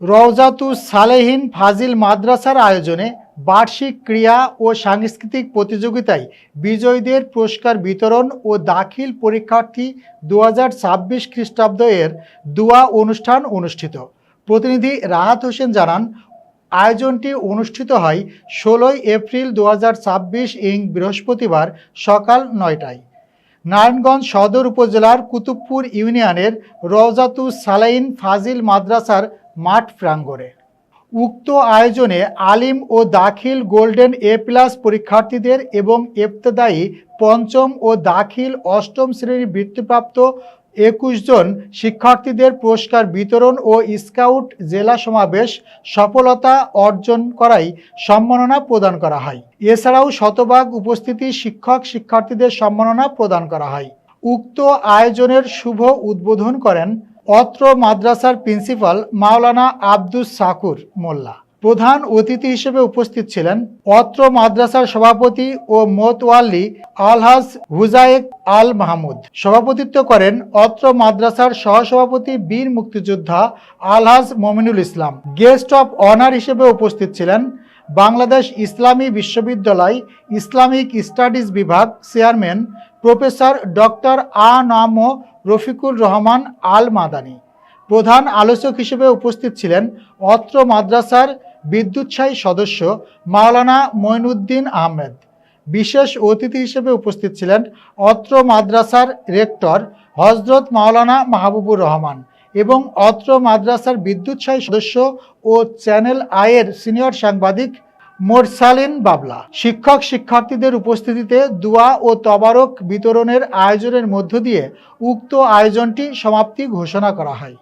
রওজাতুস সালেহিন ফাজিল মাদ্রাসার আয়োজনে বার্ষিক ক্রীড়া ও সাংস্কৃতিক প্রতিযোগিতায় বিজয়ীদের পুরস্কার বিতরণ ও দাখিল পরীক্ষার্থী 2026 খ্রিস্টাব্দ এর দোয়া অনুষ্ঠান অনুষ্ঠিত। প্রতিনিধি রাহাত হোসেন জানান, আয়োজনটি অনুষ্ঠিত হয় 16 এপ্রিল 2026 বৃহস্পতিবার সকাল 9টায় নারায়ণগঞ্জ সদর উপজেলার কুতুবপুর ইউনিয়নের রওজাতুস সালাইন ফাজিল মাদ্রাসার মাঠ প্রাঙ্গণে। উক্ত আয়োজনে আলিম ও দাখিল গোল্ডেন এ+ পরীক্ষার্থীদের এবং ইবতেদায়ী পঞ্চম ও দাখিল অষ্টম শ্রেণীর বৃত্তিপ্রাপ্ত 21 জন শিক্ষার্থীদের পুরস্কার বিতরণ ও স্কাউট জেলা সমাবেশ সফলতা অর্জন করায় সম্মাননা প্রদান করা হয়। এছাড়াও শতভাগ উপস্থিতি শিক্ষক শিক্ষার্থীদের সম্মাননা প্রদান করা হয়। উক্ত আয়োজনের শুভ উদ্বোধন করেন অত্র মাদ্রাসার প্রিন্সিপাল মাওলানা আব্দুস সাকুর মোল্লা। প্রধান অতিথি হিসেবে উপস্থিত ছিলেন অত্র মাদ্রাসার সভাপতি ও মোতওয়াল্লি আলহাজ হুজায়েক আল মাহমুদ। সভাপতিত্ব করেন অত্র মাদ্রাসার সহসভাপতি বীর মুক্তিযোদ্ধা আলহাজ Mominul Islam. Guest of honour হিসেবে উপস্থিত ছিলেন বাংলাদেশ ইসলামী বিশ্ববিদ্যালয় ইসলামিক স্টাডিজ বিভাগ চেয়ারম্যান প্রফেসর ডক্টর আ.ন.ম রফিকুর রহমান আল মাদানী। প্রধান আলোচক হিসেবে উপস্থিত ছিলেন অত্র মাদ্রাসার বিদ্যুৎসাহী সদস্য মাওলানা মঈনুদ্দিন আহমেদ। বিশেষ অতিথি হিসেবে উপস্থিত ছিলেন অত্র মাদ্রাসার রেক্টর হজরত মাওলানা মাহবুবুর রহমান এবং অত্র মাদ্রাসার বিদ্যুৎসাহী সদস্য ও চ্যানেল আইয়ের সিনিয়র সাংবাদিক মোরসালিন বাবলা। শিক্ষক শিক্ষার্থীদের উপস্থিতিতে দোয়া ও তবারক বিতরণের আয়োজনের মধ্য দিয়ে উক্ত আয়োজনটি সমাপ্তি ঘোষণা করা হয়।